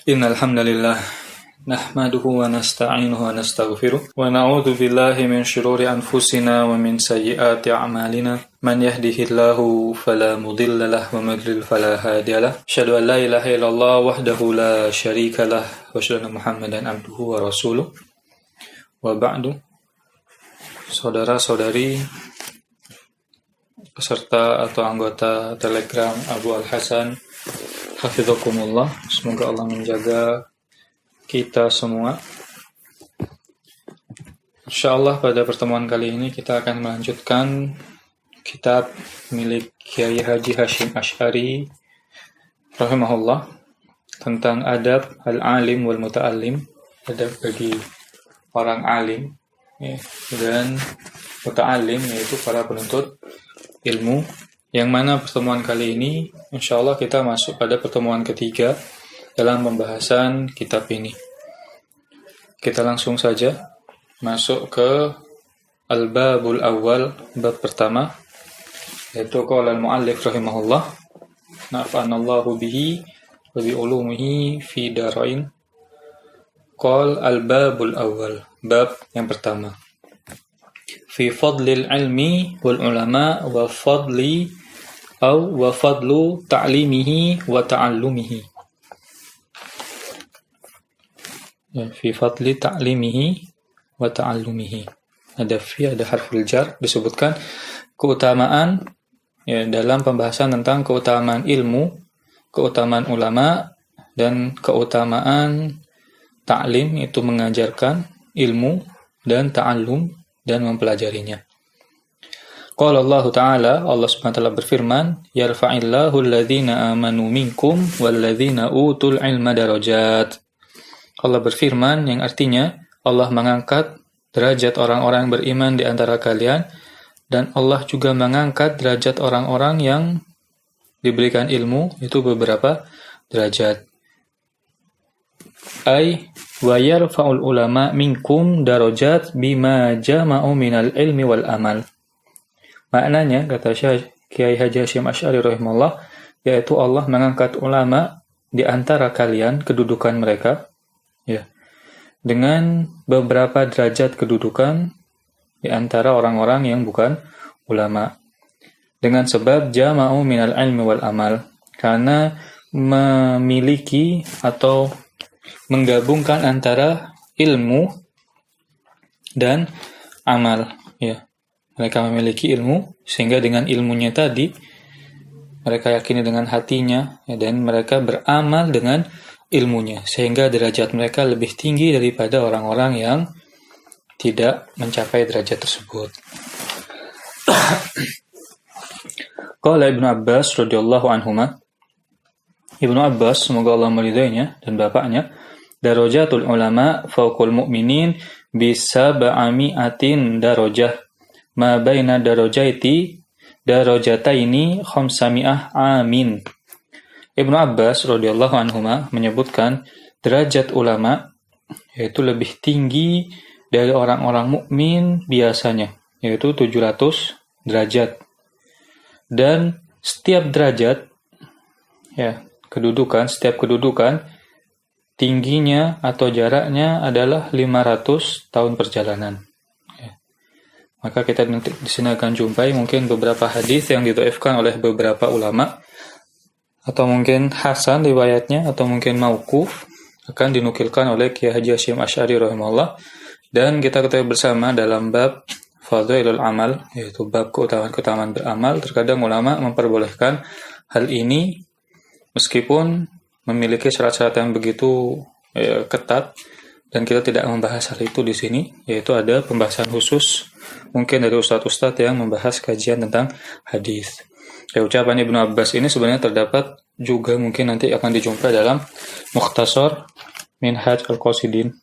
Innal hamdalillah nahmaduhu wa nasta'inuhu wa nastaghfiruh wa na'udzu billahi min shururi anfusina wa min sayyiati a'malina man yahdihillahu fala mudilla lahu wa man yudlil fala hadiya lahu asyhadu an la ilaha illallah wahdahu la syarika lah wa asyhadu anna muhammadan abduhu wa rasuluh wa ba'du. Saudara-saudari peserta atau anggota Telegram Abu Al-Hasan Hafizakumullah, semoga Allah menjaga kita semua. InsyaAllah pada pertemuan kali ini kita akan melanjutkan kitab milik Kiai Haji Hashim Asy'ari rahimahullah tentang adab al-alim wal muta'allim, adab bagi orang alim dan muta'allim, yaitu para penuntut ilmu. Yang mana pertemuan kali ini insyaallah kita masuk pada pertemuan ketiga dalam pembahasan kitab ini. Kita langsung saja masuk ke al-babul awal, bab pertama, yaitu qala al-muallif rahimahullah nafa'anallahu bihi wa bi ulumihi fi darain. Qala al-babul awal, bab yang pertama, fi fadlil ilmi wal ulama wa fadlu ta'limihi wa ta'allumihi. Fi fadli ta'limihi wa ta'allumihi. Ada harful jar, disebutkan keutamaan dalam pembahasan tentang keutamaan ilmu, keutamaan ulama, dan keutamaan ta'lim, itu mengajarkan ilmu, dan ta'allum, dan mempelajarinya. Qala Allah Ta'ala, Allah Subhanahu wa taala berfirman, yarfa'illahu alladhina amanu minkum walladhina utul ilma darajat. Allah berfirman yang artinya Allah mengangkat derajat orang-orang yang beriman di antara kalian, dan Allah juga mengangkat derajat orang-orang yang diberikan ilmu, itu beberapa derajat. Ay wa yarfa'ul ulama minkum darajat bima jama'u minal ilmi wal amal. Maknanya, kata Kiai Haji Hashim Asy'ari rahimahullah, yaitu Allah mengangkat ulama di antara kalian, kedudukan mereka dengan beberapa derajat kedudukan di antara orang-orang yang bukan ulama, dengan sebab jama'u minal ilmi wal amal, karena memiliki atau menggabungkan antara ilmu dan amal. Mereka memiliki ilmu, sehingga dengan ilmunya tadi mereka yakini dengan hatinya, dan mereka beramal dengan ilmunya, sehingga derajat mereka lebih tinggi daripada orang-orang yang tidak mencapai derajat tersebut. Qala Ibnu Abbas radhiyallahu anhuma, Ibnu Abbas, semoga Allah meridainya dan bapaknya, darajatul ulama fawqul mu'minin bisab'ami'atin darajah ma baina darajataini khamsami'ah amin. Ibnu Abbas radhiyallahu anhuma menyebutkan derajat ulama yaitu lebih tinggi dari orang-orang mukmin biasanya, yaitu 700 derajat. Dan setiap derajat setiap kedudukan tingginya atau jaraknya adalah 500 tahun perjalanan. Maka kita nanti di sini akan jumpai mungkin beberapa hadis yang didhaifkan oleh beberapa ulama, atau mungkin hasan riwayatnya, atau mungkin mauquf, akan dinukilkan oleh Kiai Haji Hashim Asy'ari rahimahullah. Dan kita ketahui bersama dalam bab fadhailul amal, yaitu bab keutamaan beramal, terkadang ulama memperbolehkan hal ini meskipun memiliki syarat-syarat yang begitu ketat, dan kita tidak membahas hal itu di sini, yaitu ada pembahasan khusus mungkin dari ustadz-ustadz yang membahas kajian tentang hadis. Ucapan Ibnu Abbas ini sebenarnya terdapat juga mungkin nanti akan dijumpai dalam Mukhtasar Minhaj Al-Qasidin.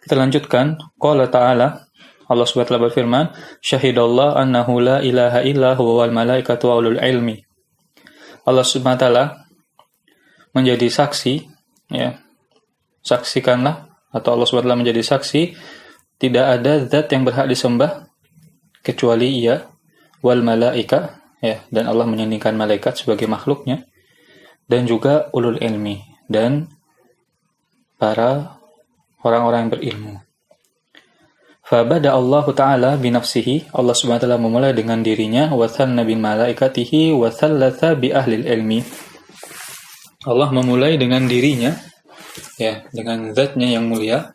Kita lanjutkan. Qala ta'ala, Allah Subhanahu wa taala berfirman, syahidallah annahu la ilaha illa huwa wal malaikatu wa ulul ilmi. Allah Subhanahu wa taala menjadi saksi, saksikanlah, atau Allah Subhanahu wa taala menjadi saksi, tidak ada zat yang berhak disembah kecuali Ia, wal malaika, dan Allah menyandingkan malaikat sebagai makhluknya, dan juga ulul ilmi, dan para orang-orang yang berilmu. Fabada Allah Ta'ala binafsihi, Allah Subhanahu wa Ta'ala memulai dengan dirinya, wa thanna bin malaikatihi wa thallatha bi ahlil ilmi. Allah memulai dengan dirinya, ya, dengan zatnya yang mulia,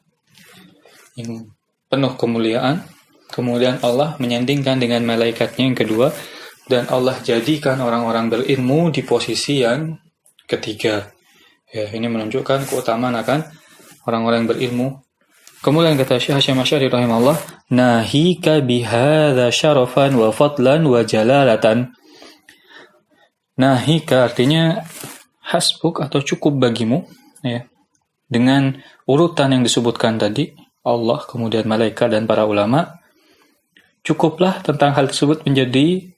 yang penuh kemuliaan. Kemudian Allah menyandingkan dengan malaikatnya yang kedua, dan Allah jadikan orang-orang berilmu di posisi yang ketiga. Ya, ini menunjukkan keutamaan akan orang-orang yang berilmu. Kemudian kata Syekh Hasyim Asy'ari rahimahullah, nahika bihadza syarafan wa fadlan wa jalalatan. Nahika artinya hasbuk atau cukup bagimu, ya. Dengan urutan yang disebutkan tadi, Allah, kemudian malaikat dan para ulama, cukuplah tentang hal tersebut menjadi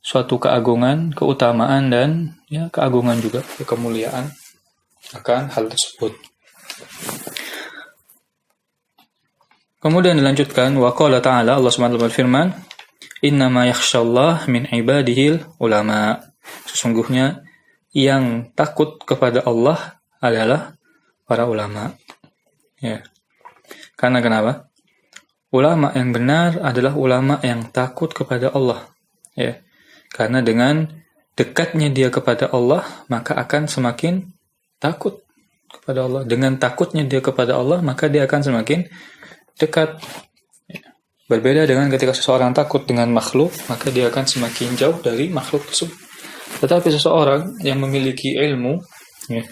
suatu keagungan, keutamaan dan ya keagungan juga, kemuliaan akan hal tersebut. Kemudian dilanjutkan, wa qala ta'ala, Allah Subhanahu wa ta'ala berfirman, innama yakhshallah min ibadihil ulama. Sesungguhnya yang takut kepada Allah adalah para ulama. Ya. Karena kenapa? Ulama yang benar adalah ulama yang takut kepada Allah. Ya. Karena dengan dekatnya dia kepada Allah, maka akan semakin takut kepada Allah. Dengan takutnya dia kepada Allah, maka dia akan semakin dekat. Berbeda dengan ketika seseorang takut dengan makhluk, maka dia akan semakin jauh dari makhluk tersebut. Tetapi seseorang yang memiliki ilmu, ya,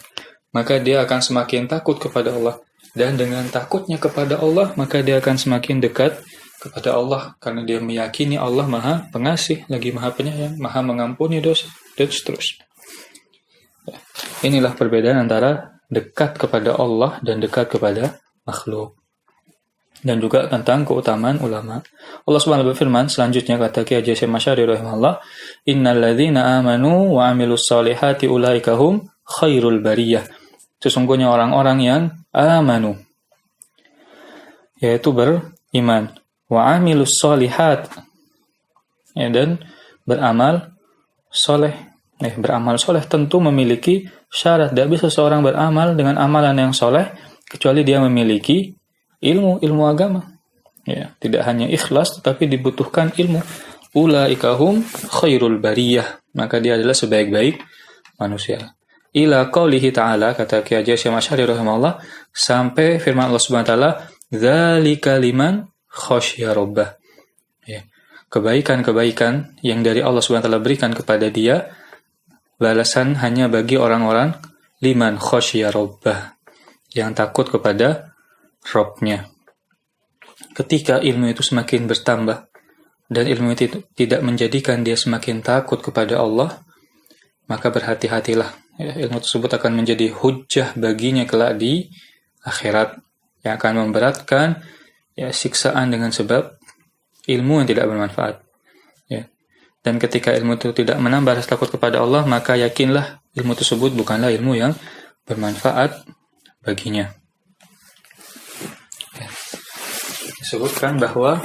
maka dia akan semakin takut kepada Allah. Dan dengan takutnya kepada Allah, maka dia akan semakin dekat kepada Allah. Karena dia meyakini Allah Maha Pengasih, lagi Maha Penyayang, Maha Mengampuni dosa, dan seterusnya. Ya. Inilah perbedaan antara dekat kepada Allah dan dekat kepada makhluk. Dan juga tentang keutamaan ulama. Allah Subhanahu wa ta'ala berfirman selanjutnya, kata Kiai Haji Hasyim Asy'ari rahimahullah, innal ladzina amanu wa 'amilus solihati ulaika hum khairul bariyah. Sesungguhnya orang-orang yang amanu, yaitu beriman, wa 'amilus solihat, ya, dan beramal soleh. Beramal soleh tentu memiliki syarat. Tidak bisa seorang beramal dengan amalan yang soleh kecuali dia memiliki ilmu agama. Ya, tidak hanya ikhlas tetapi dibutuhkan ilmu. Ulaika hum khairul bariyah, maka dia adalah sebaik-baik manusia. Ila qaulihi ta'ala, kata Kiai Haji Hasyim Asy'ari rahimahullah, sampai firman Allah Subhanahu wa taala, dzalika liman khasyya rabbah. Ya, kebaikan-kebaikan yang dari Allah Subhanahu wa taala berikan kepada dia, balasan hanya bagi orang-orang liman khasyya rabbah, yang takut kepada Rabb-nya. Ketika ilmu itu semakin bertambah dan ilmu itu tidak menjadikan dia semakin takut kepada Allah, maka berhati-hatilah. Ya, ilmu tersebut akan menjadi hujjah baginya kelak di akhirat, yang akan memberatkan ya siksaan dengan sebab ilmu yang tidak bermanfaat. Ya. Dan ketika ilmu itu tidak menambah rasa takut kepada Allah, maka yakinlah ilmu tersebut bukanlah ilmu yang bermanfaat baginya. Disebutkan bahwa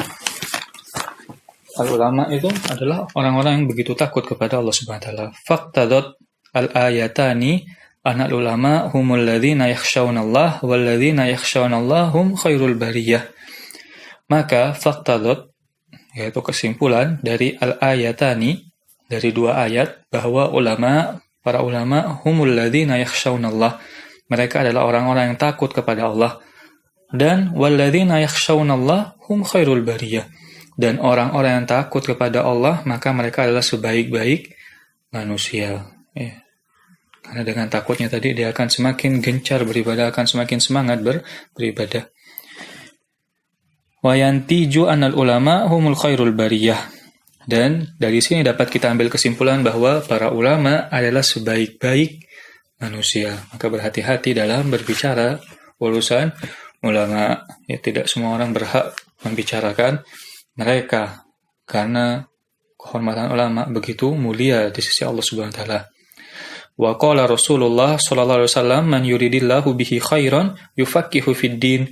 al-ulama itu adalah orang-orang yang begitu takut kepada Allah Subhanahu wa taala. Faqtadat al-ayatani anal ulama humul ladzina yakhshawnallaha wal ladzina yakhshawnallaha hum khairul bariyah. Maka faqtadat, yaitu kesimpulan dari al-ayatani, dari dua ayat, bahwa para ulama humul ladzina yakhshawnallaha, mereka adalah orang-orang yang takut kepada Allah. Dan walladzina yakhshawnallaha hum khairul bariyah, dan orang-orang yang takut kepada Allah maka mereka adalah sebaik-baik manusia. Ya. Karena dengan takutnya tadi dia akan semakin gencar beribadah, akan semakin semangat beribadah. Wa yantiju anal ulama humul khairul bariyah, dan dari sini dapat kita ambil kesimpulan bahwa para ulama adalah sebaik-baik manusia. Maka berhati-hati dalam berbicara urusan ulama. Ya, tidak semua orang berhak membicarakan mereka, karena kehormatan ulama begitu mulia di sisi Allah Subhanahu wa taala. Wa qala Rasulullah sallallahu alaihi wasallam, man yuridillahu bihi khairan yufaqihu fid din.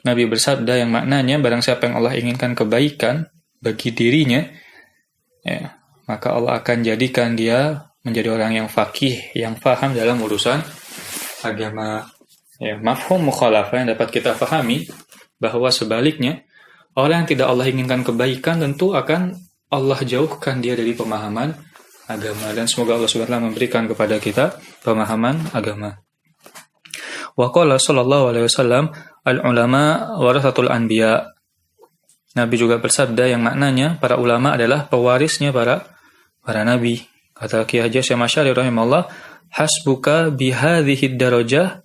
Nabi bersabda yang maknanya, barang siapa yang Allah inginkan kebaikan bagi dirinya, ya, maka Allah akan jadikan dia menjadi orang yang faqih, yang faham dalam urusan agama. Ya, mafhum mukhalafah yang dapat kita pahami bahwa sebaliknya orang yang tidak Allah inginkan kebaikan tentu akan Allah jauhkan dia dari pemahaman agama, dan semoga Allah Subhanahu wa taala memberikan kepada kita pemahaman agama. Wa qala sallallahu alaihi wasallam al-ulama warathatul anbiya. Nabi juga bersabda yang maknanya para ulama adalah pewarisnya para nabi. Kata Ki Haji Syekh Masyari rahimahullah, hasbuka bihadhihi darajah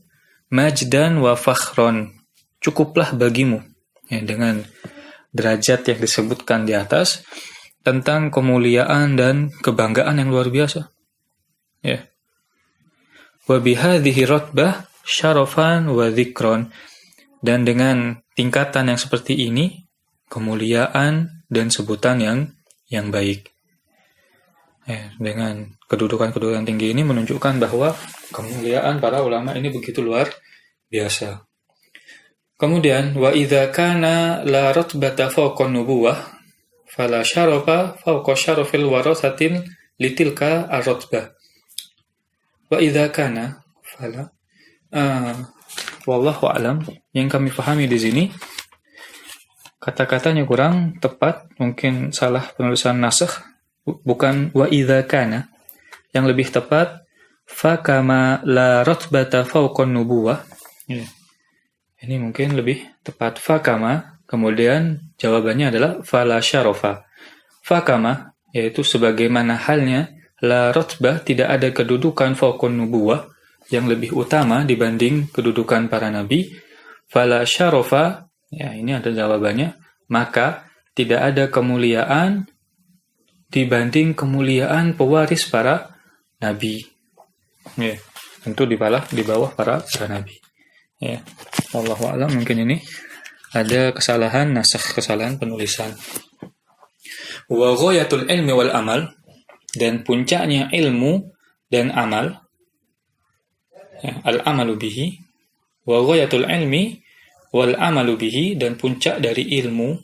majdan wa fakhron. Cukuplah bagimu ya, dengan derajat yang disebutkan di atas tentang kemuliaan dan kebanggaan yang luar biasa. Ya. Wa bihadhihi ratbah syarafan wa dzikron. Dan dengan tingkatan yang seperti ini, kemuliaan dan sebutan yang baik. Ya, dengan kedudukan tinggi ini menunjukkan bahwa kemuliaan para ulama ini begitu luar biasa. Kemudian wa idza kana la ratbata fawqa nubuwah fala syarafa fawqa syarafil warathatin litilka ar-ratbah. Wa idza kana fala wallahu a'lam, yang kami pahami di sini kata-katanya kurang tepat, mungkin salah penulisan nasakh, bukan wa idza kana, yang lebih tepat fa kama la ratbata fawqa nubuwah. Ya. Ini mungkin lebih tepat fakama, kemudian jawabannya adalah fala syarafa. Fakama, yaitu sebagaimana halnya la rotbah, tidak ada kedudukan fawqun nubuwah yang lebih utama dibanding kedudukan para nabi. Fala syarafa, ya ini ada jawabannya, maka tidak ada kemuliaan dibanding kemuliaan pewaris para nabi. Ya, tentu di bawah para nabi. Ya, wallahu a'lam, mungkin ini ada kesalahan nasakh, kesalahan penulisan. Wa ghayatul ilmi wal amal, dan puncaknya ilmu dan amal. Ya, al-amalu bihi. Wa ghayatul ilmi wal amalu bihi, dan puncak dari ilmu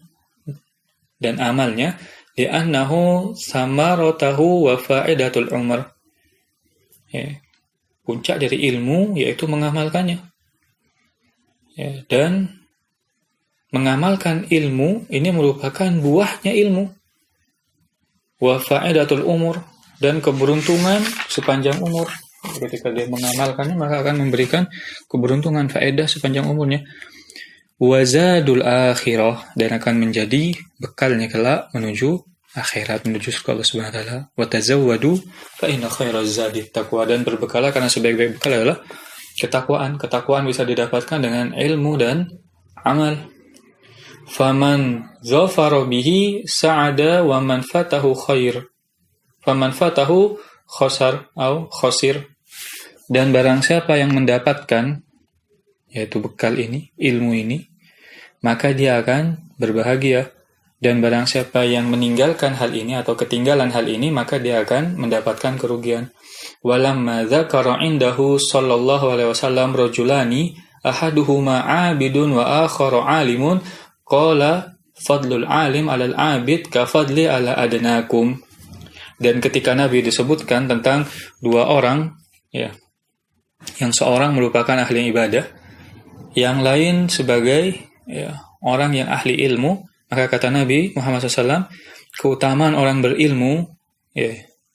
dan amalnya, li'annahu samaratahu wa fa'idatul umar. Ya, puncak dari ilmu yaitu mengamalkannya. Ya, dan mengamalkan ilmu ini merupakan buahnya ilmu. Wa fa'idatul umur, dan keberuntungan sepanjang umur. Ketika dia mengamalkannya maka akan memberikan keberuntungan, faedah sepanjang umurnya. Wa zadul akhirah, dan akan menjadi bekalnya kelak menuju akhirat, menuju surga Allah Subhanahu wa taala. Wa tazawwadu fa inna khairaz zadi taqwa, dan berbekalah karena sebaik-baik bekal adalah ketakwaan. Ketakwaan bisa didapatkan dengan ilmu dan amal. Faman zafara bihi sa'ada wa man fatahu khair. Faman fatahu khasar atau khasir. Dan barang siapa yang mendapatkan yaitu bekal ini, ilmu ini, maka dia akan berbahagia. Dan barang siapa yang meninggalkan hal ini atau ketinggalan hal ini, maka dia akan mendapatkan kerugian. Walamma dzakara indahu sallallahu alaihi wasallam rajulani ahaduhuma 'abidun wa akharu 'alimun qala fadlul 'alim 'alal 'abid ka fadli 'ala adnakum. Dan ketika Nabi disebutkan tentang dua orang, ya, yang seorang merupakan ahli ibadah, yang lain sebagai orang yang ahli ilmu, maka kata Nabi Muhammad SAW, keutamaan orang berilmu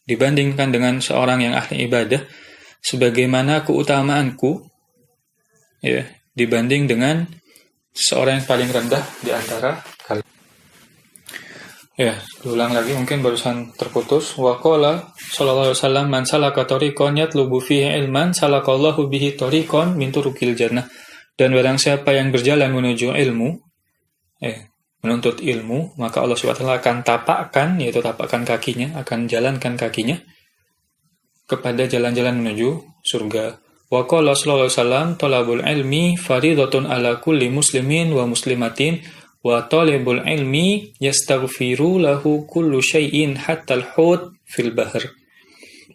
dibandingkan dengan seorang yang ahli ibadah, sebagaimana keutamaanku dibanding dengan seorang yang paling rendah di antara kalian. Ulang lagi, mungkin barusan terputus. Wa qala sallallahu alaihi wasallam, man salaka tariqan yatlubu fihi ilman salakallahu bihi tariqan min turuqil jannah. Dan barang siapa yang berjalan menuju ilmu, menuntut ilmu, maka Allah SWT akan tapakkan, yaitu tapakkan kakinya, akan jalankan kakinya kepada jalan-jalan menuju surga. Wa qala sallallahu alaihi wasallam, talabul ilmi faridatun ala kulli muslimin wa muslimatin wa talibul ilmi yastaghfiru lahu kullu syai'in hatta al-hut fil bahr.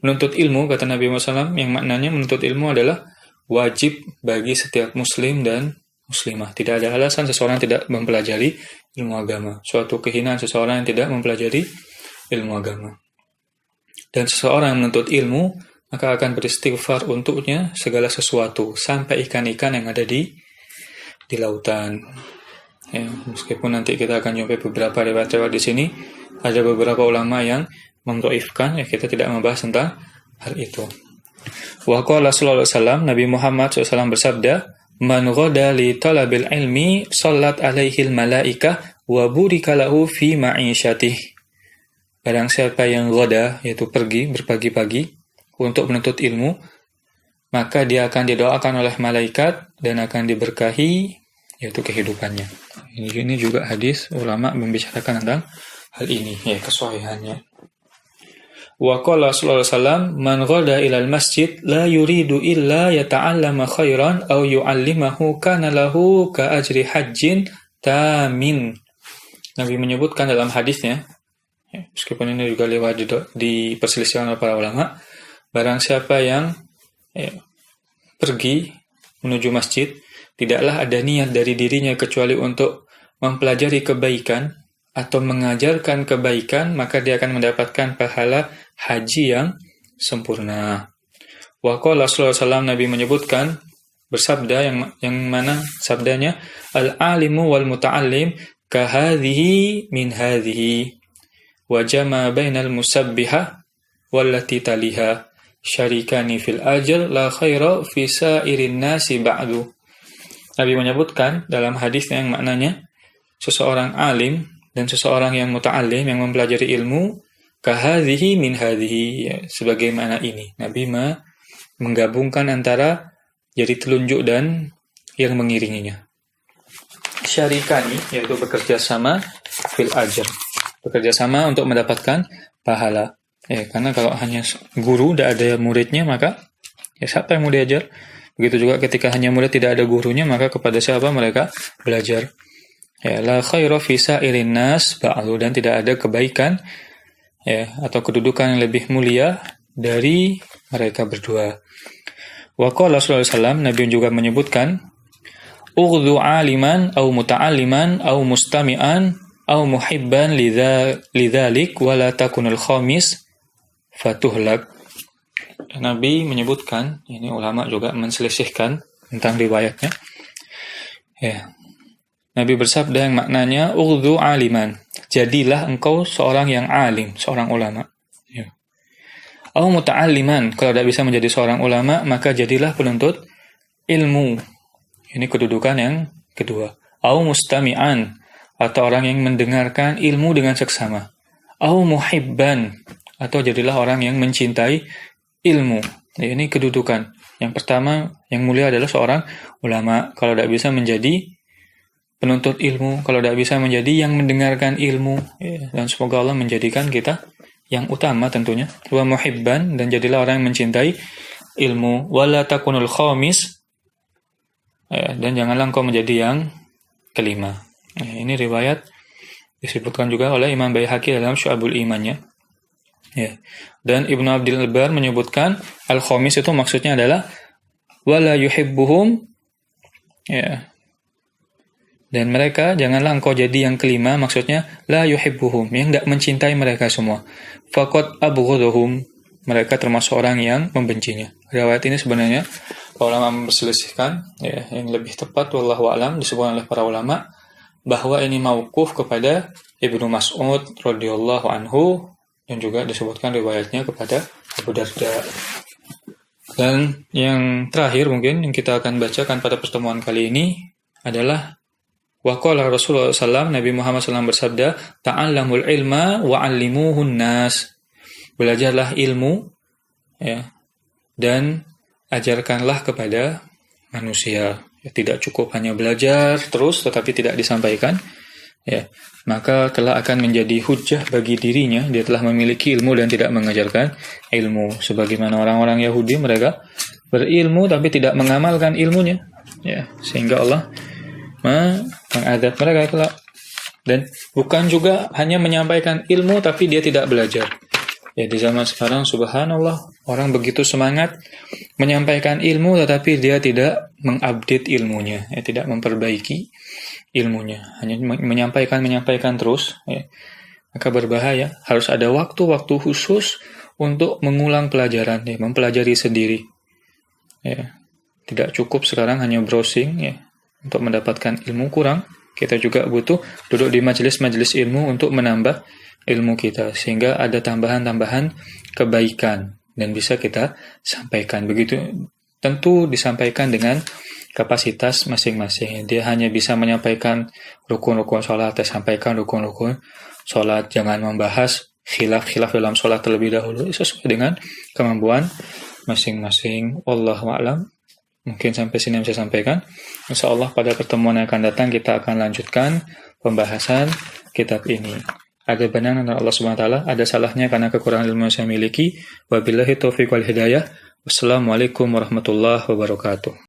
Menuntut ilmu, kata Nabi Muhammad SAW, yang maknanya menuntut ilmu adalah wajib bagi setiap muslim dan muslimah. Tidak ada alasan seseorang tidak mempelajari ilmu agama. Suatu kehinaan seseorang yang tidak mempelajari ilmu agama. Dan seseorang yang menuntut ilmu maka akan beristighfar untuknya segala sesuatu sampai ikan-ikan yang ada di lautan. Ya, meskipun nanti kita akan jumpai beberapa riwayat-riwayat di sini, ada beberapa ulama yang mendhaifkan, ya kita tidak membahas tentang hal itu. Wa qala sallallahu alaihi wasallam, Nabi Muhammad SAW bersabda, "Man ghada li talabil ilmi, shallat alaihi malaikah wa burika lahu fi ma'isyatihi." Barang siapa yang ghada, yaitu pergi, berpagi-pagi untuk menuntut ilmu, maka dia akan didoakan oleh malaikat dan akan diberkahi, yaitu kehidupannya. Ini juga hadis ulama membicarakan tentang hal ini, ya kesahihannya. Wa qala sallallahu alaihi wasallam, "Man ghada ilal masjid la yuridu illa yata'allama khairan aw yu'allimahu kana lahu ka ajri hajjin tamin." Nabi menyebutkan dalam hadisnya, ya, meskipun ini juga lewat di perselisihan oleh para ulama, barang siapa yang pergi menuju masjid, tidaklah ada niat dari dirinya kecuali untuk mempelajari kebaikan atau mengajarkan kebaikan, maka dia akan mendapatkan pahala haji yang sempurna. Wa qala sallallahu alaihi wasallam, Nabi menyebutkan, bersabda yang mana sabdanya, "Al-alimu wal muta'allim ka hadhihi min hadhihi wa jama bainal musabbihah wallati taliha syarikani fil ajr la khaira fi sa'irin nasi ba'du." Nabi menyebutkan dalam hadis yang maknanya, seseorang alim dan seseorang yang muta'allim, yang mempelajari ilmu, kahadhihi min hadhihi, ya, sebagaimana ini. Nabi menggabungkan antara jari telunjuk dan yang mengiringinya. Syarikani, yaitu bekerja sama, fil ajr, bekerja sama untuk mendapatkan pahala. Ya, karena kalau hanya guru, tidak ada muridnya, maka ya siapa yang mau diajar? Begitu juga ketika hanya murid tidak ada gurunya, maka kepada siapa mereka belajar? Ya, la khaira fi sa'irin nas ba'du, dan tidak ada kebaikan, ya, atau kedudukan yang lebih mulia dari mereka berdua. Wa qala sallallahu alaihi wasallam, Nabi juga menyebutkan, "Ughdhu 'aliman aw muta'alliman aw mustami'an aw muhibban lidzalik wa la takunul khamis fatuhlak." Nabi menyebutkan, ini ulama juga menselisihkan tentang riwayatnya. Ya. Nabi bersabda yang maknanya, "Ughdhu 'aliman." Jadilah engkau seorang yang alim, seorang ulama. Ya. Au muta'alliman, kalau tidak bisa menjadi seorang ulama, maka jadilah penuntut ilmu. Ini kedudukan yang kedua. Au mustami'an, atau orang yang mendengarkan ilmu dengan seksama. Au muhibban, atau jadilah orang yang mencintai ilmu. Ya, ini kedudukan. Yang pertama, yang mulia adalah seorang ulama. Kalau tidak bisa menjadi penuntut ilmu, kalau tidak bisa menjadi yang mendengarkan ilmu, ya, dan semoga Allah menjadikan kita yang utama tentunya. Wa muhibban, dan jadilah orang yang mencintai ilmu. Wala takunul khamis, ya, dan janganlah engkau menjadi yang kelima. Ya, ini riwayat disebutkan juga oleh Imam Baihaqi dalam Syu'abul Imannya. Ya. Dan Ibnu Abdul Bar menyebutkan al-khamis itu maksudnya adalah wala yuhibbuhum, ya. Dan mereka, janganlah engkau jadi yang kelima, maksudnya la yuhibbuhum, yang tidak mencintai mereka semua. Faqad abghaduhum, mereka termasuk orang yang membencinya. Riwayat ini sebenarnya ulama berselisihkan, ya, yang lebih tepat wallahu a'lam disebutkan oleh para ulama bahwa ini mauquf kepada Ibnu Mas'ud radhiyallahu anhu, dan juga disebutkan riwayatnya kepada Abu Darda. Dan yang terakhir mungkin yang kita akan bacakan pada pertemuan kali ini adalah wa qala Rasulullah SAW, Nabi Muhammad SAW bersabda, "Ta'allamul ilma wa 'allimuhun nas." Belajarlah ilmu, ya, dan ajarkanlah kepada manusia. Ya, tidak cukup hanya belajar terus tetapi tidak disampaikan, ya, maka telah akan menjadi hujjah bagi dirinya, dia telah memiliki ilmu dan tidak mengajarkan ilmu. Sebagaimana orang-orang Yahudi, mereka berilmu tapi tidak mengamalkan ilmunya, ya, sehingga Allah mengadab mereka kelak. Dan bukan juga hanya menyampaikan ilmu tapi dia tidak belajar. Ya, di zaman sekarang subhanallah, orang begitu semangat menyampaikan ilmu tetapi dia tidak mengupdate ilmunya, ya, tidak memperbaiki ilmunya, hanya menyampaikan terus, ya. Maka berbahaya. Harus ada waktu-waktu khusus untuk mengulang pelajaran, ya, mempelajari sendiri. Ya, tidak cukup sekarang hanya browsing, ya, untuk mendapatkan ilmu kurang. Kita juga butuh duduk di majelis-majelis ilmu untuk menambah ilmu kita, sehingga ada tambahan-tambahan kebaikan dan bisa kita sampaikan. Begitu tentu disampaikan dengan kapasitas masing-masing. Dia hanya bisa menyampaikan rukun-rukun sholat, sampaikan rukun-rukun sholat. Jangan membahas khilaf-khilaf dalam sholat terlebih dahulu, sesuai dengan kemampuan masing-masing. Wallahu a'lam. Mungkin sampai sini yang saya sampaikan. Insya Allah pada pertemuan yang akan datang kita akan lanjutkan pembahasan kitab ini. Ada benar dari Allah Subhanahu wa taala, ada salahnya karena kekurangan ilmu yang saya miliki. Wabillahi taufiq wal hidayah. Wassalamualaikum warahmatullahi wabarakatuh.